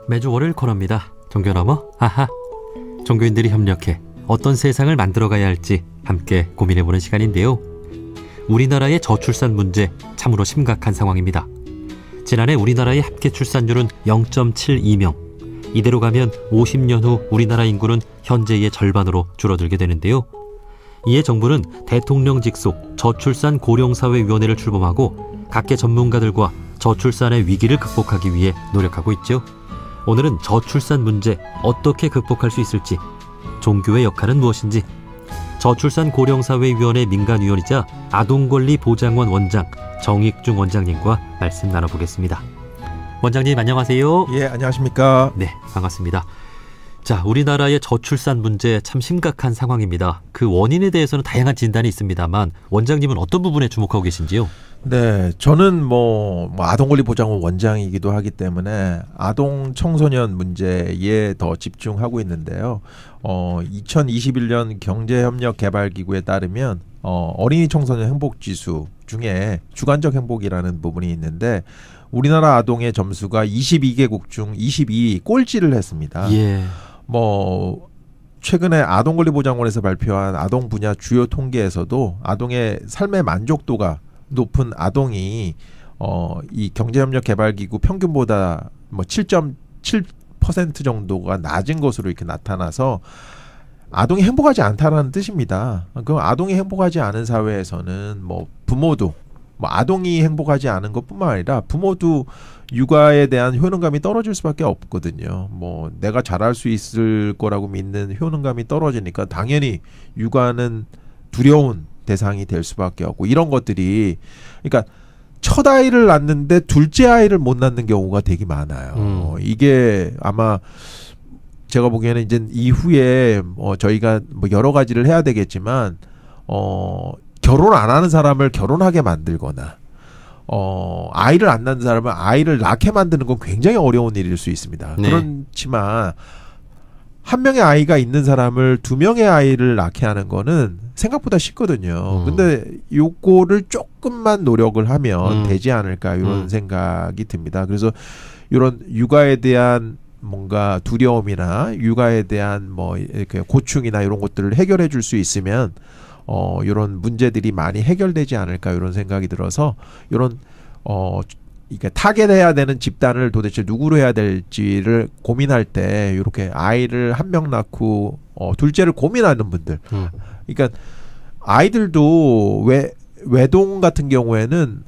매주 월요일 코너입니다. 종교너머 하하. 종교인들이 협력해 어떤 세상을 만들어가야 할지 함께 고민해보는 시간인데요. 우리나라의 저출산 문제 참으로 심각한 상황입니다. 지난해 우리나라의 합계 출산율은 0.72명. 이대로 가면 50년 후 우리나라 인구는 현재의 절반으로 줄어들게 되는데요. 이에 정부는 대통령 직속 저출산 고령사회위원회를 출범하고 각계 전문가들과 저출산의 위기를 극복하기 위해 노력하고 있죠. 오늘은 저출산 문제 어떻게 극복할 수 있을지, 종교의 역할은 무엇인지, 저출산 고령사회위원회 민간위원이자 아동권리보장원 원장 정익중 원장님과 말씀 나눠보겠습니다. 원장님 안녕하세요. 예, 안녕하십니까. 네, 반갑습니다. 자, 우리나라의 저출산 문제 참 심각한 상황입니다. 그 원인에 대해서는 다양한 진단이 있습니다만 원장님은 어떤 부분에 주목하고 계신지요? 네, 저는 아동권리보장원 원장이기도 하기 때문에 아동 청소년 문제에 더 집중하고 있는데요. 2021년 경제협력개발기구에 따르면 어린이 청소년 행복지수 중에 주관적 행복이라는 부분이 있는데 우리나라 아동의 점수가 22개국 중 22위 꼴찌를 했습니다. 예. 최근에 아동권리보장원에서 발표한 아동 분야 주요 통계에서도 아동의 삶의 만족도가 높은 아동이 이 경제협력개발기구 평균보다 7.7% 정도가 낮은 것으로 이렇게 나타나서 아동이 행복하지 않다라는 뜻입니다. 그럼 아동이 행복하지 않은 사회에서는 부모도 아동이 행복하지 않은 것뿐만 아니라 부모도 육아에 대한 효능감이 떨어질 수밖에 없거든요. 내가 잘할 수 있을 거라고 믿는 효능감이 떨어지니까 당연히 육아는 두려운 대상이 될 수밖에 없고, 이런 것들이 그러니까 첫 아이를 낳는데 둘째 아이를 못 낳는 경우가 되게 많아요. 이게 아마 제가 보기에는 이제 이후에 저희가 여러 가지를 해야 되겠지만 결혼 안 하는 사람을 결혼하게 만들거나 아이를 안 낳는 사람은 아이를 낳게 만드는 건 굉장히 어려운 일일 수 있습니다. 네. 그렇지만 한 명의 아이가 있는 사람을 두 명의 아이를 낳게 하는 거는 생각보다 쉽거든요. 근데 요거를 조금만 노력을 하면 되지 않을까 이런 생각이 듭니다. 그래서 이런 육아에 대한 뭔가 두려움이나 육아에 대한 이렇게 고충이나 이런 것들을 해결해 줄 수 있으면 이런 문제들이 많이 해결되지 않을까 이런 생각이 들어서 이런 이게 타겟해야 되는 집단을 도대체 누구로 해야 될지를 고민할 때 이렇게 아이를 한 명 낳고 둘째를 고민하는 분들, 그러니까 아이들도 외동 같은 경우에는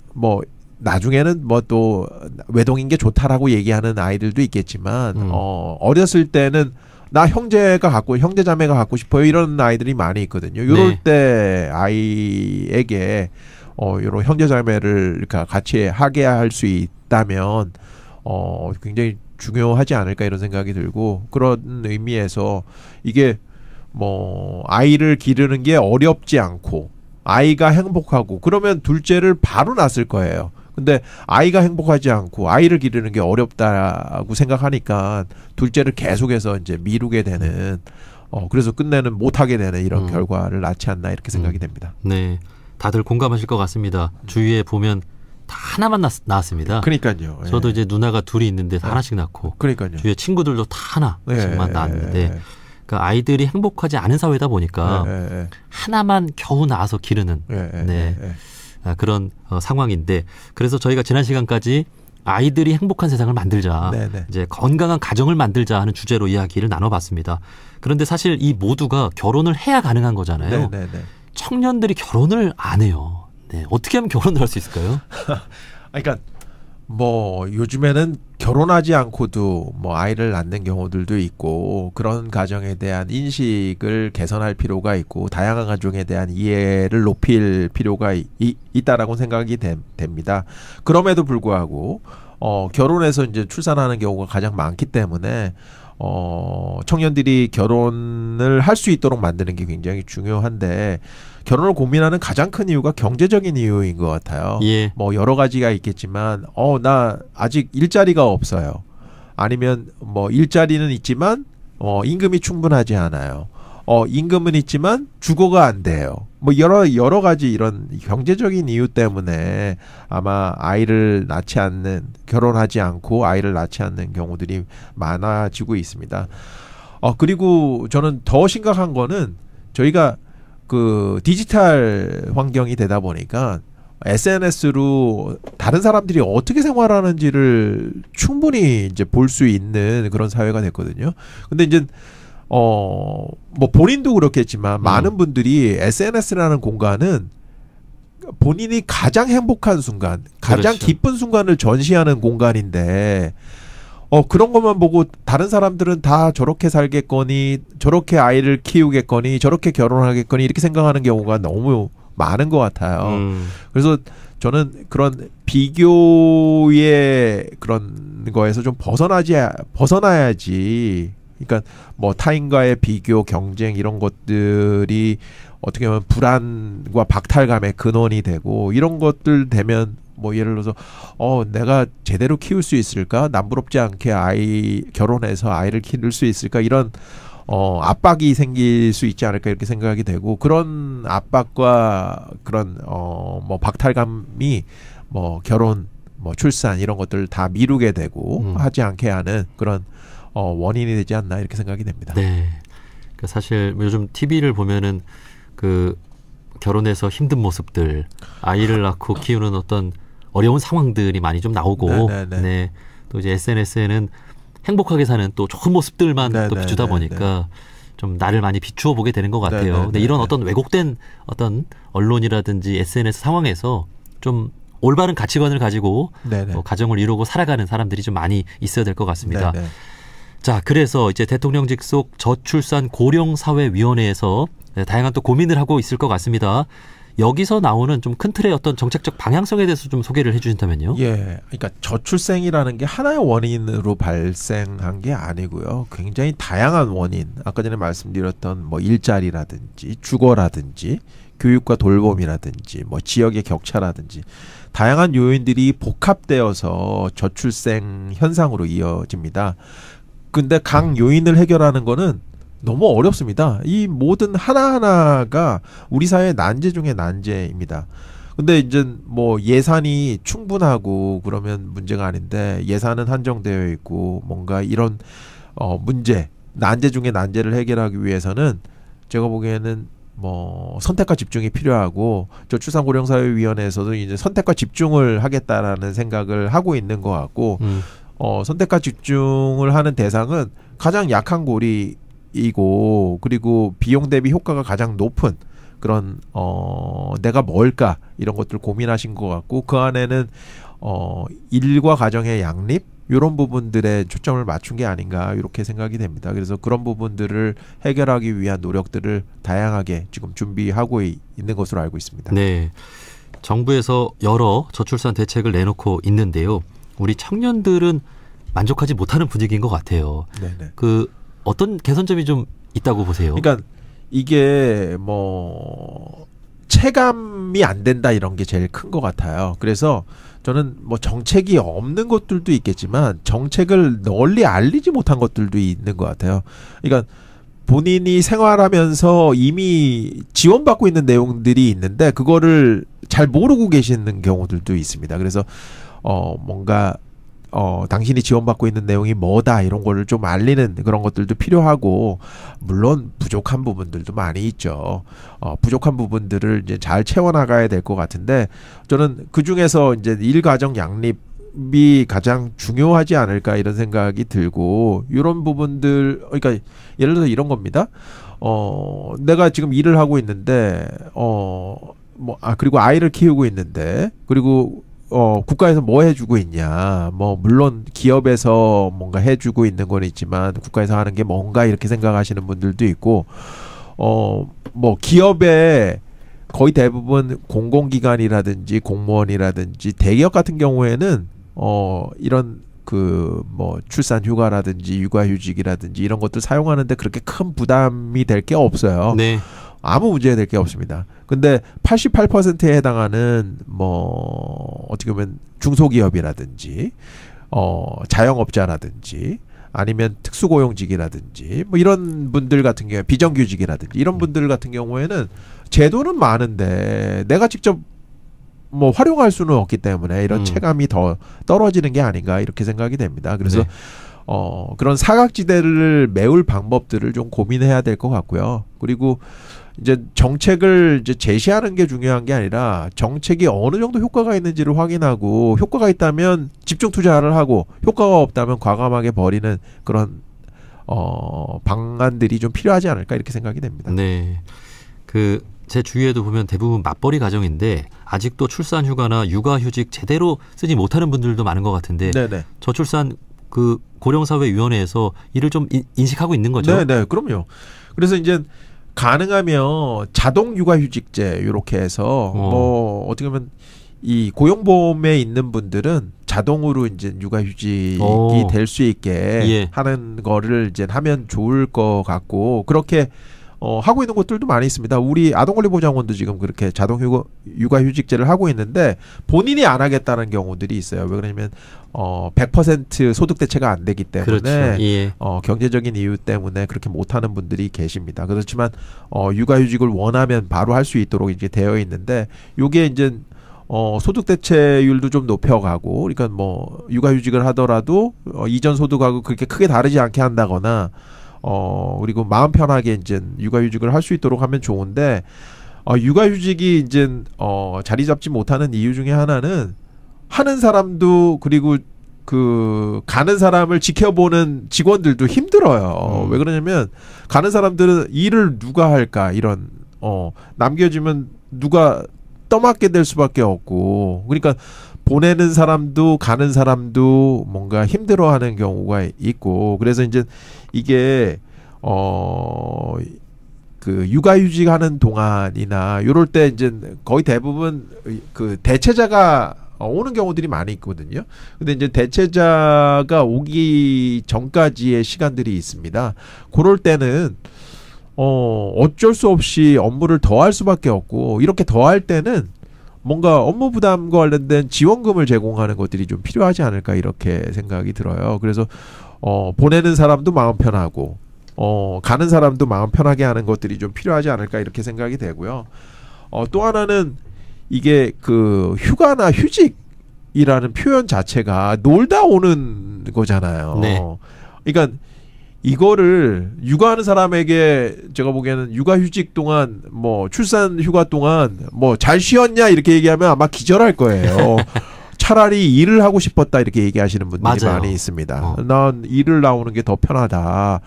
나중에는 또 외동인 게 좋다라고 얘기하는 아이들도 있겠지만 어렸을 때는 나 형제 자매가 갖고 싶어요 이런 아이들이 많이 있거든요. 이럴 네. 때 아이에게 이런 형제 자매를 같이 하게 할 수 있다면 굉장히 중요하지 않을까 이런 생각이 들고, 그런 의미에서 이게 아이를 기르는 게 어렵지 않고 아이가 행복하고 그러면 둘째를 바로 낳았을 거예요. 근데 아이가 행복하지 않고 아이를 기르는 게 어렵다고 생각하니까 둘째를 계속해서 이제 미루게 되는 그래서 끝내는 못하게 되는 이런 결과를 낳지 않나 이렇게 생각이 됩니다. 네, 다들 공감하실 것 같습니다. 주위에 보면 다 하나만 낳았습니다. 그러니까요. 저도 이제 누나가 둘이 있는데 다 하나씩 낳고, 그러니까요. 주위에 친구들도 다 하나씩만 낳았는데, 그러니까 아이들이 행복하지 않은 사회다 보니까 하나만 겨우 낳아서 기르는 그런 상황인데, 그래서 저희가 지난 시간까지 아이들이 행복한 세상을 만들자, 이제 건강한 가정을 만들자 하는 주제로 이야기를 나눠봤습니다. 그런데 사실 이 모두가 결혼을 해야 가능한 거잖아요. 청년들이 결혼을 안 해요. 네, 어떻게 하면 결혼을 할 수 있을까요? 그러니까 요즘에는 결혼하지 않고도 아이를 낳는 경우들도 있고, 그런 가정에 대한 인식을 개선할 필요가 있고 다양한 가정에 대한 이해를 높일 필요가 있다라고 생각이 됩니다. 그럼에도 불구하고 결혼해서 이제 출산하는 경우가 가장 많기 때문에 청년들이 결혼을 할 수 있도록 만드는 게 굉장히 중요한데, 결혼을 고민하는 가장 큰 이유가 경제적인 이유인 것 같아요. 예. 여러 가지가 있겠지만 나 아직 일자리가 없어요. 아니면 일자리는 있지만 임금이 충분하지 않아요. 임금은 있지만 주거가 안 돼요. 여러 가지 이런 경제적인 이유 때문에 아마 아이를 낳지 않는 결혼하지 않고 아이를 낳지 않는 경우들이 많아지고 있습니다. 그리고 저는 더 심각한 거는 저희가 그 디지털 환경이 되다 보니까 SNS로 다른 사람들이 어떻게 생활하는지를 충분히 이제 볼 수 있는 그런 사회가 됐거든요. 근데 이제 뭐 본인도 그렇겠지만 많은 분들이 SNS라는 공간은 본인이 가장 행복한 순간, 가장 그렇죠. 기쁜 순간을 전시하는 공간인데 그런 것만 보고 다른 사람들은 다 저렇게 살겠거니, 저렇게 아이를 키우겠거니, 저렇게 결혼하겠거니 이렇게 생각하는 경우가 너무 많은 것 같아요. 그래서 저는 그런 비교의 그런 거에서 좀 벗어나야지. 그러니까 뭐 타인과의 비교, 경쟁 이런 것들이 어떻게 보면 불안과 박탈감의 근원이 되고, 이런 것들 되면 뭐 예를 들어서 내가 제대로 키울 수 있을까? 남부럽지 않게 결혼해서 아이를 키울 수 있을까? 이런 압박이 생길 수 있지 않을까 이렇게 생각이 되고, 그런 압박과 그런 뭐 박탈감이 뭐 결혼, 뭐 출산 이런 것들 다 미루게 되고 하지 않게 하는 그런 원인이 되지 않나 이렇게 생각이 됩니다. 네. 그러니까 사실 요즘 TV를 보면은 그 결혼해서 힘든 모습들, 아이를 낳고 키우는 어떤 어려운 상황들이 많이 좀 나오고, 네. 또 이제 SNS에는 행복하게 사는 또 좋은 모습들만 또 비추다 보니까 좀 나를 많이 비추어 보게 되는 것 같아요. 근데 이런 어떤 왜곡된 어떤 언론이라든지 SNS 상황에서 좀 올바른 가치관을 가지고 가정을 이루고 살아가는 사람들이 좀 많이 있어야 될 것 같습니다. 자, 그래서 이제 대통령 직속 저출산 고령사회위원회에서 다양한 또 고민을 하고 있을 것 같습니다. 여기서 나오는 좀 큰 틀의 어떤 정책적 방향성에 대해서 좀 소개를 해주신다면요. 예, 그러니까 저출생이라는 게 하나의 원인으로 발생한 게 아니고요. 굉장히 다양한 원인, 아까 전에 말씀드렸던 뭐 일자리라든지 주거라든지 교육과 돌봄이라든지 뭐 지역의 격차라든지 다양한 요인들이 복합되어서 저출생 현상으로 이어집니다. 근데 각 요인을 해결하는 거는 너무 어렵습니다. 이 모든 하나하나가 우리 사회의 난제 중에 난제입니다. 근데 이제 뭐 예산이 충분하고 그러면 문제가 아닌데, 예산은 한정되어 있고 뭔가 이런 문제, 난제 중에 난제를 해결하기 위해서는 제가 보기에는 뭐 선택과 집중이 필요하고, 저출산고령사회위원회에서도 이제 선택과 집중을 하겠다라는 생각을 하고 있는 것 같고, 선택과 집중을 하는 대상은 가장 약한 고리이고, 그리고 비용 대비 효과가 가장 높은 그런 내가 뭘까 이런 것들 고민하신 것 같고, 그 안에는 일과 가정의 양립 이런 부분들에 초점을 맞춘 게 아닌가 이렇게 생각이 됩니다. 그래서 그런 부분들을 해결하기 위한 노력들을 다양하게 지금 준비하고 있는 것으로 알고 있습니다. 네, 정부에서 여러 저출산 대책을 내놓고 있는데요. 우리 청년들은 만족하지 못하는 분위기인 것 같아요. 네네. 그 어떤 개선점이 좀 있다고 보세요? 그러니까 이게 뭐 체감이 안 된다 이런 게 제일 큰 것 같아요. 그래서 저는 뭐 정책이 없는 것들도 있겠지만 정책을 널리 알리지 못한 것들도 있는 것 같아요. 그러니까 본인이 생활하면서 이미 지원받고 있는 내용들이 있는데 그거를 잘 모르고 계시는 경우들도 있습니다. 그래서 뭔가 당신이 지원받고 있는 내용이 뭐다 이런 거를 좀 알리는 그런 것들도 필요하고, 물론 부족한 부분들도 많이 있죠. 부족한 부분들을 이제 잘 채워나가야 될 것 같은데, 저는 그 중에서 이제 일가정 양립이 가장 중요하지 않을까 이런 생각이 들고, 이런 부분들, 그러니까 예를 들어서 이런 겁니다. 내가 지금 일을 하고 있는데, 그리고 아이를 키우고 있는데, 그리고 국가에서 뭐 해주고 있냐. 뭐, 물론 기업에서 뭔가 해주고 있는 건 있지만, 국가에서 하는 게 뭔가 이렇게 생각하시는 분들도 있고, 뭐, 기업에 거의 대부분 공공기관이라든지 공무원이라든지 대기업 같은 경우에는, 이런 뭐, 출산 휴가라든지 육아휴직이라든지 이런 것들 사용하는데 그렇게 큰 부담이 될 게 없어요. 네. 아무 문제 될 게 없습니다. 근데 88%에 해당하는 뭐 어떻게 보면 중소기업이라든지 자영업자라든지 아니면 특수고용직이라든지 뭐 이런 분들 같은 경우에 비정규직이라든지 이런 분들 같은 경우에는 제도는 많은데 내가 직접 뭐 활용할 수는 없기 때문에 이런 체감이 더 떨어지는 게 아닌가 이렇게 생각이 됩니다. 그래서 네. 그런 사각지대를 메울 방법들을 좀 고민해야 될 것 같고요. 그리고 이제 정책을 이제 제시하는 게 중요한 게 아니라 정책이 어느 정도 효과가 있는지를 확인하고 효과가 있다면 집중 투자를 하고 효과가 없다면 과감하게 버리는 그런 방안들이 좀 필요하지 않을까 이렇게 생각이 됩니다. 네. 제 주위에도 보면 대부분 맞벌이 가정인데 아직도 출산 휴가나 육아 휴직 제대로 쓰지 못하는 분들도 많은 것 같은데 네네. 저출산 고령사회위원회에서 이를 좀 인식하고 있는 거죠. 네네. 그럼요. 그래서 이제 가능하면 자동 육아휴직제 이렇게 해서 뭐 어떻게 보면 이 고용보험에 있는 분들은 자동으로 이제 육아휴직이 될 수 있게 예. 하는 거를 이제 하면 좋을 것 같고 그렇게 하고 있는 곳들도 많이 있습니다. 우리 아동권리보장원도 지금 그렇게 자동 육아휴직제를 하고 있는데 본인이 안 하겠다는 경우들이 있어요. 왜 그러냐면 100% 소득 대체가 안 되기 때문에 그렇죠. 예. 경제적인 이유 때문에 그렇게 못하는 분들이 계십니다. 그렇지만 육아휴직을 원하면 바로 할 수 있도록 이제 되어 있는데 요게 이제 소득 대체율도 좀 높여가고 그러니까 뭐 육아휴직을 하더라도 이전 소득하고 그렇게 크게 다르지 않게 한다거나 그리고 마음 편하게 이제 육아휴직을 할 수 있도록 하면 좋은데 육아휴직이 이제 자리 잡지 못하는 이유 중에 하나는 하는 사람도 그리고 가는 사람을 지켜보는 직원들도 힘들어요. 왜 그러냐면 가는 사람들은 일을 누가 할까 이런 남겨지면 누가 떠맡게 될 수밖에 없고 그러니까 보내는 사람도 가는 사람도 뭔가 힘들어하는 경우가 있고 그래서 이제 이게 육아휴직하는 동안이나 요럴 때 이제 거의 대부분 대체자가 오는 경우들이 많이 있거든요. 근데 이제 대체자가 오기 전까지의 시간들이 있습니다. 그럴 때는 어쩔 수 없이 업무를 더 할 수밖에 없고 이렇게 더 할 때는 뭔가 업무 부담과 관련된 지원금을 제공하는 것들이 좀 필요하지 않을까 이렇게 생각이 들어요. 그래서 보내는 사람도 마음 편하고 가는 사람도 마음 편하게 하는 것들이 좀 필요하지 않을까 이렇게 생각이 되고요. 또 하나는 이게 휴가나 휴직이라는 표현 자체가 놀다 오는 거잖아요. 네. 그러니까 이거를 육아하는 사람에게 제가 보기에는 육아휴직 동안 뭐 출산 휴가 동안 뭐 잘 쉬었냐 이렇게 얘기하면 아마 기절할 거예요. 차라리 일을 하고 싶었다 이렇게 얘기하시는 분들이 맞아요. 많이 있습니다. 난 일을 나오는 게 더 편하다.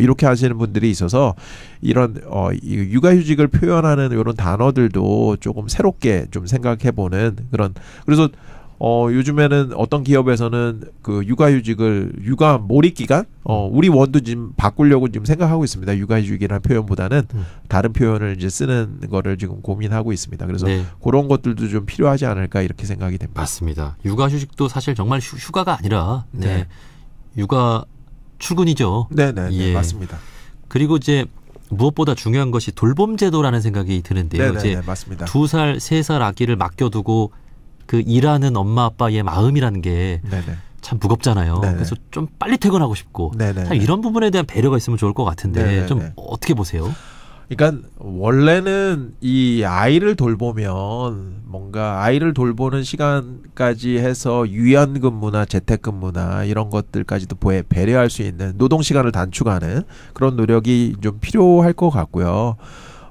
이렇게 하시는 분들이 있어서 이런 육아휴직을 표현하는 이런 단어들도 조금 새롭게 좀 생각해보는 그런 그래서 요즘에는 어떤 기업에서는 육아휴직을 육아 몰입기간 우리 원도 지금 바꾸려고 지금 생각하고 있습니다. 육아휴직이라는 표현보다는 다른 표현을 이제 쓰는 거를 지금 고민하고 있습니다. 그래서 네. 그런 것들도 좀 필요하지 않을까 이렇게 생각이 됩니다. 맞습니다. 육아휴직도 사실 정말 휴가가 아니라 네. 육아 출근이죠. 네네 예. 맞습니다. 그리고 이제 무엇보다 중요한 것이 돌봄 제도라는 생각이 드는데요. 네네 이제 맞습니다. 2살, 3살 아기를 맡겨두고 일하는 엄마 아빠의 마음이라는 게 참 무겁잖아요. 네네. 그래서 좀 빨리 퇴근하고 싶고 참 이런 부분에 대한 배려가 있으면 좋을 것 같은데 네네네. 좀 어떻게 보세요? 그러니까 원래는 이 아이를 돌보면 뭔가 아이를 돌보는 시간까지 해서 유연근무나 재택근무나 이런 것들까지도 배려할 수 있는 노동시간을 단축하는 그런 노력이 좀 필요할 것 같고요.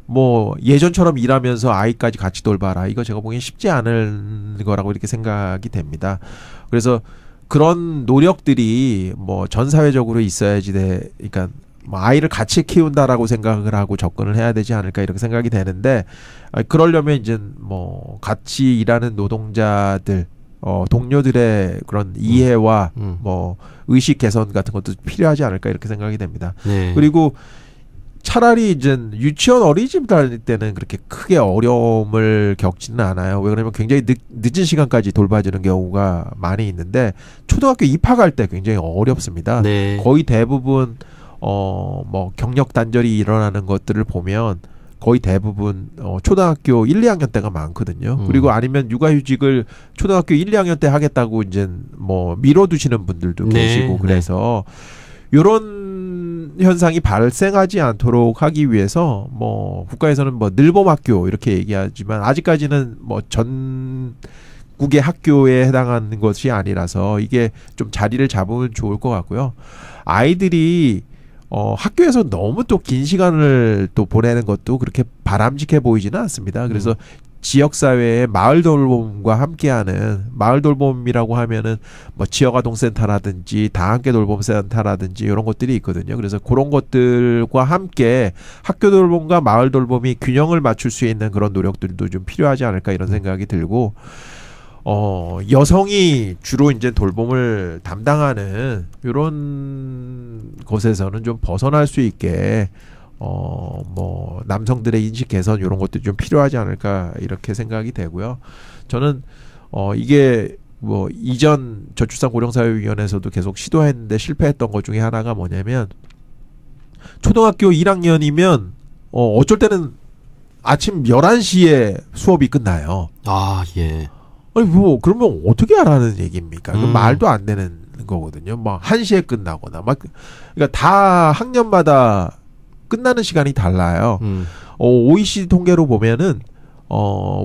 뭐 예전처럼 일하면서 아이까지 같이 돌봐라 이거 제가 보기엔 쉽지 않은 거라고 이렇게 생각이 됩니다. 그래서 그런 노력들이 뭐 전 사회적으로 있어야지 그러니까 뭐 아이를 같이 키운다라고 생각을 하고 접근을 해야 되지 않을까 이렇게 생각이 되는데 그러려면 이제 뭐 같이 일하는 노동자들 동료들의 그런 이해와 뭐 의식 개선 같은 것도 필요하지 않을까 이렇게 생각이 됩니다. 네. 그리고 차라리 이제 유치원 어린이집 다닐 때는 그렇게 크게 어려움을 겪지는 않아요. 왜 그러냐면 굉장히 늦은 시간까지 돌봐주는 경우가 많이 있는데 초등학교 입학할 때 굉장히 어렵습니다. 네. 거의 대부분 뭐 경력 단절이 일어나는 것들을 보면 거의 대부분 초등학교 1, 2학년 때가 많거든요. 그리고 아니면 육아휴직을 초등학교 1, 2학년 때 하겠다고 이제 뭐 미뤄두시는 분들도 네. 계시고 그래서 요런 이런 현상이 발생하지 않도록 하기 위해서 뭐 국가에서는 뭐 늘봄학교 이렇게 얘기하지만 아직까지는 뭐 전국의 학교에 해당하는 것이 아니라서 이게 좀 자리를 잡으면 좋을 것 같고요. 아이들이 학교에서 너무 또 긴 시간을 또 보내는 것도 그렇게 바람직해 보이지는 않습니다. 그래서 지역사회의 마을 돌봄과 함께하는 마을 돌봄이라고 하면은 뭐 지역아동센터라든지 다함께 돌봄센터라든지 이런 것들이 있거든요. 그래서 그런 것들과 함께 학교 돌봄과 마을 돌봄이 균형을 맞출 수 있는 그런 노력들도 좀 필요하지 않을까 이런 생각이 들고 여성이 주로 이제 돌봄을 담당하는 이런 곳에서는 좀 벗어날 수 있게 뭐 남성들의 인식 개선 이런 것도 좀 필요하지 않을까 이렇게 생각이 되고요. 저는 이게 뭐 이전 저출산 고령사회위원회에서도 계속 시도했는데 실패했던 것 중에 하나가 뭐냐면 초등학교 1학년이면 어쩔 때는 아침 11시에 수업이 끝나요. 아, 예. 아니 뭐 그러면 어떻게 하라는 얘기입니까? 그 말도 안 되는 거거든요. 막 1시에 끝나거나 막 그러니까 다 학년마다 끝나는 시간이 달라요. OECD 통계로 보면은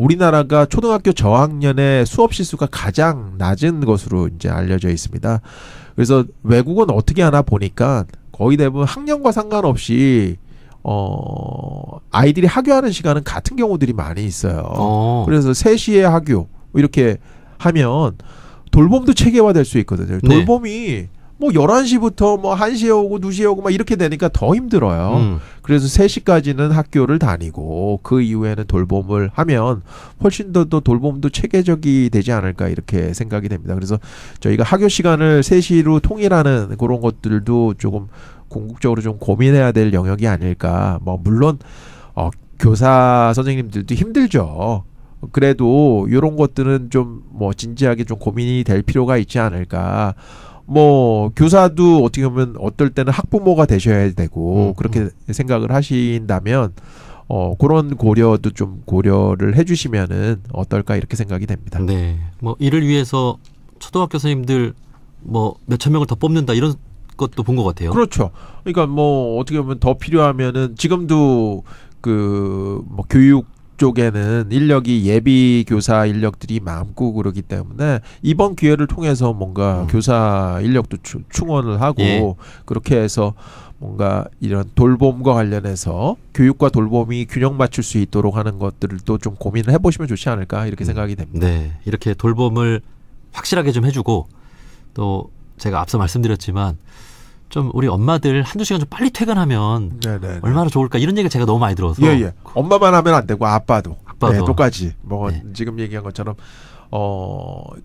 우리나라가 초등학교 저학년의 수업 시수가 가장 낮은 것으로 이제 알려져 있습니다. 그래서 외국은 어떻게 하나 보니까 거의 대부분 학년과 상관없이 아이들이 하교하는 시간은 같은 경우들이 많이 있어요. 그래서 3시에 하교 이렇게 하면 돌봄도 체계화될 수 있거든요. 돌봄이 뭐 11시부터 뭐 1시에 오고 2시에 오고 막 이렇게 되니까 더 힘들어요. 그래서 3시까지는 학교를 다니고 그 이후에는 돌봄을 하면 훨씬 더 돌봄도 체계적이 되지 않을까 이렇게 생각이 됩니다. 그래서 저희가 학교 시간을 3시로 통일하는 그런 것들도 조금 궁극적으로 좀 고민해야 될 영역이 아닐까. 뭐 물론 교사 선생님들도 힘들죠. 그래도 이런 것들은 좀 뭐 진지하게 좀 고민이 될 필요가 있지 않을까. 뭐 교사도 어떻게 보면 어떨 때는 학부모가 되셔야 되고 그렇게 생각을 하신다면 그런 고려도 좀 고려를 해주시면은 어떨까 이렇게 생각이 됩니다. 네, 뭐 이를 위해서 초등학교 선생님들 뭐 몇천 명을 더 뽑는다 이런 것도 본 것 같아요. 그렇죠. 그러니까 뭐 어떻게 보면 더 필요하면은 지금도 그 뭐 교육 쪽에는 인력이 예비 교사 인력들이 많고 그러기 때문에 이번 기회를 통해서 뭔가 교사 인력도 충원을 하고 그렇게 해서 뭔가 이런 돌봄과 관련해서 교육과 돌봄이 균형 맞출 수 있도록 하는 것들도 좀 고민을 해보시면 좋지 않을까 이렇게 생각이 됩니다. 네, 이렇게 돌봄을 확실하게 좀 해주고 또 제가 앞서 말씀드렸지만 좀 우리 엄마들 한두 시간 좀 빨리 퇴근하면 얼마나 좋을까 이런 얘기를 제가 너무 많이 들어서 엄마만 하면 안 되고 아빠도 네, 똑같이 뭐 지금 얘기한 것처럼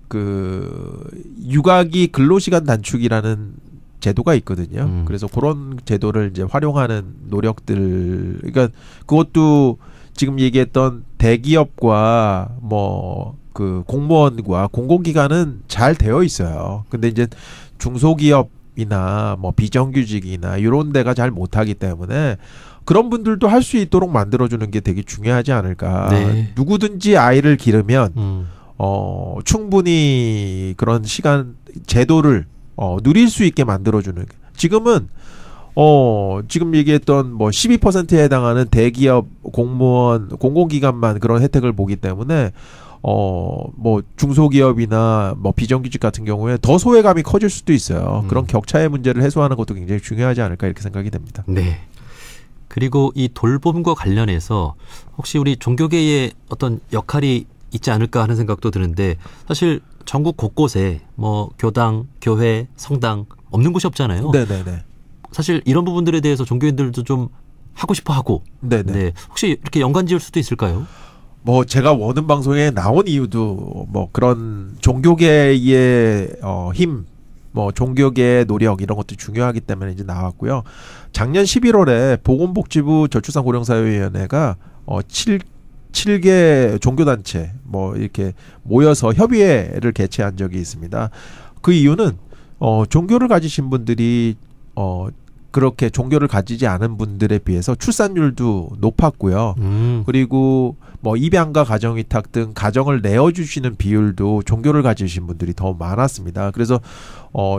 그 육아기 근로시간 단축이라는 제도가 있거든요. 그래서 그런 제도를 이제 활용하는 노력들 그러니까 그것도 지금 얘기했던 대기업과 뭐 그 공무원과 공공기관은 잘 되어 있어요. 근데 이제 중소기업 이나 뭐 비정규직이나 이런 데가 잘 못하기 때문에 그런 분들도 할 수 있도록 만들어주는 게 되게 중요하지 않을까. 누구든지 아이를 기르면 충분히 그런 시간 제도를 누릴 수 있게 만들어주는. 지금은 지금 얘기했던 뭐 12%에 해당하는 대기업 공무원 공공기관만 그런 혜택을 보기 때문에 뭐 중소기업이나 뭐 비정규직 같은 경우에 더 소외감이 커질 수도 있어요. 그런 격차의 문제를 해소하는 것도 굉장히 중요하지 않을까 이렇게 생각이 됩니다. 네. 그리고 이 돌봄과 관련해서 혹시 우리 종교계의 어떤 역할이 있지 않을까 하는 생각도 드는데 사실 전국 곳곳에 뭐 교당, 교회, 성당 없는 곳이 없잖아요. 네네네. 사실 이런 부분들에 대해서 종교인들도 좀 하고 싶어 하고. 네. 혹시 이렇게 연관 지을 수도 있을까요? 뭐 제가 워든 방송에 나온 이유도 뭐 그런 종교계의 힘, 뭐 종교계의 노력 이런 것도 중요하기 때문에 이제 나왔고요. 작년 11월에 보건복지부 저출산 고령사회위원회가 7개 종교단체 뭐 이렇게 모여서 협의회를 개최한 적이 있습니다. 그 이유는 종교를 가지신 분들이 그렇게 종교를 가지지 않은 분들에 비해서 출산율도 높았고요. 그리고 뭐 입양가 가정위탁 등 가정을 내어주시는 비율도 종교를 가지신 분들이 더 많았습니다. 그래서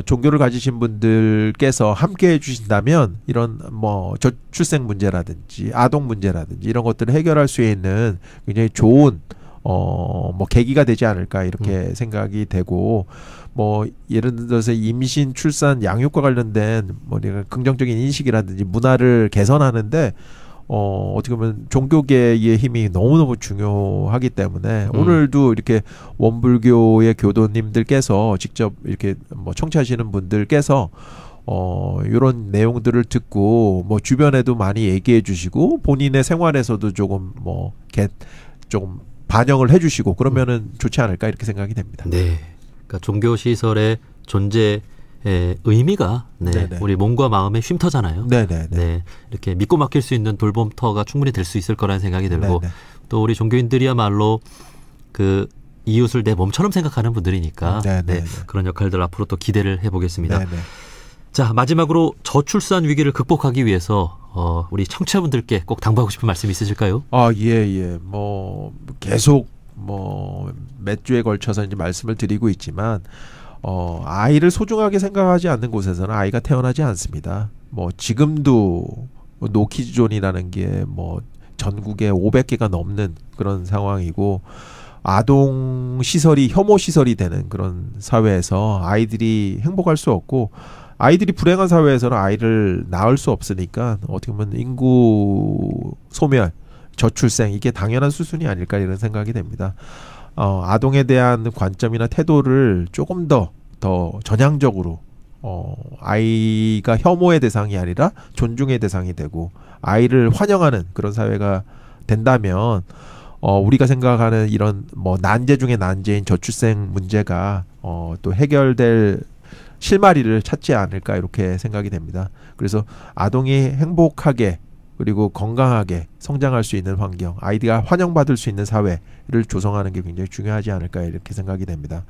종교를 가지신 분들께서 함께 해주신다면 이런 뭐 저출생 문제라든지 아동 문제라든지 이런 것들을 해결할 수 있는 굉장히 좋은 뭐 계기가 되지 않을까 이렇게 생각이 되고, 뭐 예를 들어서 임신, 출산, 양육과 관련된 뭐 긍정적인 인식이라든지 문화를 개선하는데 어떻게 보면 종교계의 힘이 너무너무 중요하기 때문에 오늘도 이렇게 원불교의 교도님들께서 직접 이렇게 뭐 청취하시는 분들께서 이런 내용들을 듣고 뭐 주변에도 많이 얘기해 주시고 본인의 생활에서도 조금 뭐 좀 반영을 해 주시고 그러면은 좋지 않을까 이렇게 생각이 됩니다. 네. 그러니까 종교 시설의 존재의 의미가 우리 몸과 마음의 쉼터잖아요. 네네네. 네. 이렇게 믿고 맡길 수 있는 돌봄터가 충분히 될 수 있을 거라는 생각이 들고, 네네. 또 우리 종교인들이야말로 그 이웃을 내 몸처럼 생각하는 분들이니까 네, 그런 역할들 앞으로 또 기대를 해보겠습니다. 네네. 자, 마지막으로 저출산 위기를 극복하기 위해서 우리 청취자분들께 꼭 당부하고 싶은 말씀 있으실까요? 예. 뭐 계속 뭐 몇 주에 걸쳐서 이제 말씀을 드리고 있지만 아이를 소중하게 생각하지 않는 곳에서는 아이가 태어나지 않습니다. 뭐 지금도 노키즈존이라는 게 뭐 전국에 500개가 넘는 그런 상황이고, 아동 시설이 혐오 시설이 되는 그런 사회에서 아이들이 행복할 수 없고, 아이들이 불행한 사회에서는 아이를 낳을 수 없으니까 어떻게 보면 인구 소멸, 저출생 이게 당연한 수순이 아닐까 이런 생각이 됩니다. 아동에 대한 관점이나 태도를 조금 더 전향적으로 아이가 혐오의 대상이 아니라 존중의 대상이 되고 아이를 환영하는 그런 사회가 된다면 우리가 생각하는 이런 뭐 난제 중에 난제인 저출생 문제가 또 해결될 실마리를 찾지 않을까 이렇게 생각이 됩니다. 그래서 아동이 행복하게 그리고 건강하게 성장할 수 있는 환경, 아이가 환영받을 수 있는 사회를 조성하는 게 굉장히 중요하지 않을까 이렇게 생각이 됩니다.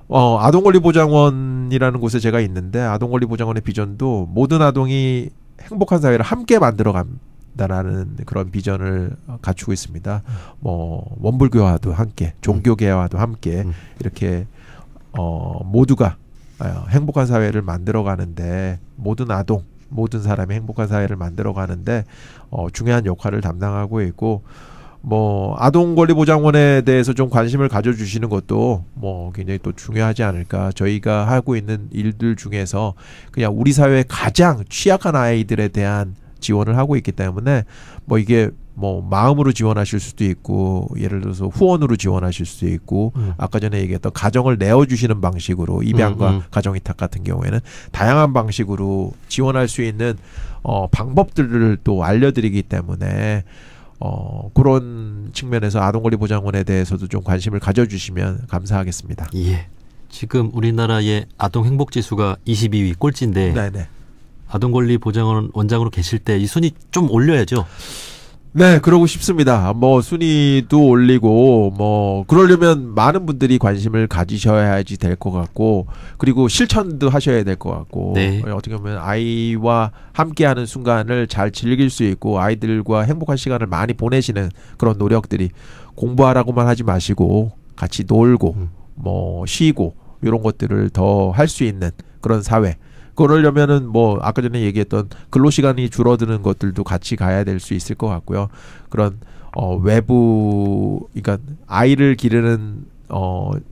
아동권리보장원이라는 곳에 제가 있는데, 아동권리보장원의 비전도 모든 아동이 행복한 사회를 함께 만들어간다라는 그런 비전을 갖추고 있습니다. 뭐 원불교와도 함께, 종교계와도 함께 이렇게 모두가 행복한 사회를 만들어가는데, 모든 사람이 행복한 사회를 만들어가는데 중요한 역할을 담당하고 있고, 뭐 아동권리보장원에 대해서 좀 관심을 가져주시는 것도 뭐 굉장히 또 중요하지 않을까. 저희가 하고 있는 일들 중에서 그냥 우리 사회의 가장 취약한 아이들에 대한 지원을 하고 있기 때문에 뭐 이게 뭐 마음으로 지원하실 수도 있고, 예를 들어서 후원으로 지원하실 수도 있고, 아까 전에 얘기했던 가정을 내어주시는 방식으로 입양과 가정위탁 같은 경우에는 다양한 방식으로 지원할 수 있는 방법들을 또 알려드리기 때문에 그런 측면에서 아동권리보장원에 대해서도 좀 관심을 가져주시면 감사하겠습니다. 예. 지금 우리나라의 아동 행복지수가 22위 꼴찌인데, 네네. 아동권리보장원 원장으로 계실 때 이 순위 좀 올려야죠. 네, 그러고 싶습니다. 뭐 순위도 올리고 뭐 그러려면 많은 분들이 관심을 가지셔야지 될 것 같고, 그리고 실천도 하셔야 될 것 같고, 네. 어떻게 보면 아이와 함께하는 순간을 잘 즐길 수 있고 아이들과 행복한 시간을 많이 보내시는 그런 노력들이, 공부하라고만 하지 마시고 같이 놀고 뭐 쉬고 이런 것들을 더 할 수 있는 그런 사회, 그러려면은 뭐 아까 전에 얘기했던 근로시간이 줄어드는 것들도 같이 가야 될 수 있을 것 같고요. 그런 외부, 그러니까 아이를 기르는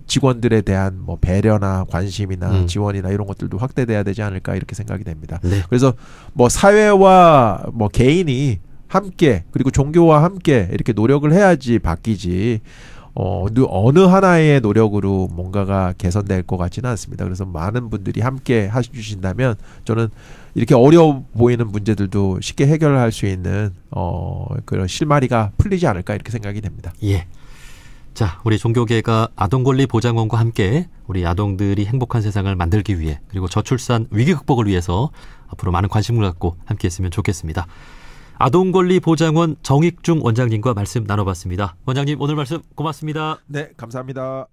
직원들에 대한 뭐 배려나 관심이나 지원이나 이런 것들도 확대돼야 되지 않을까 이렇게 생각이 됩니다. 네. 그래서 뭐 사회와 뭐 개인이 함께, 그리고 종교와 함께 이렇게 노력을 해야지 바뀌지, 어느 하나의 노력으로 뭔가가 개선될 것 같지는 않습니다. 그래서 많은 분들이 함께 해주신다면 저는 이렇게 어려워 보이는 문제들도 쉽게 해결할 수 있는 그런 실마리가 풀리지 않을까 이렇게 생각이 됩니다. 예. 자, 우리 종교계가 아동권리보장원과 함께 우리 아동들이 행복한 세상을 만들기 위해, 그리고 저출산 위기 극복을 위해서 앞으로 많은 관심을 갖고 함께했으면 좋겠습니다. 아동권리보장원 정익중 원장님과 말씀 나눠봤습니다. 원장님, 오늘 말씀 고맙습니다. 네, 감사합니다.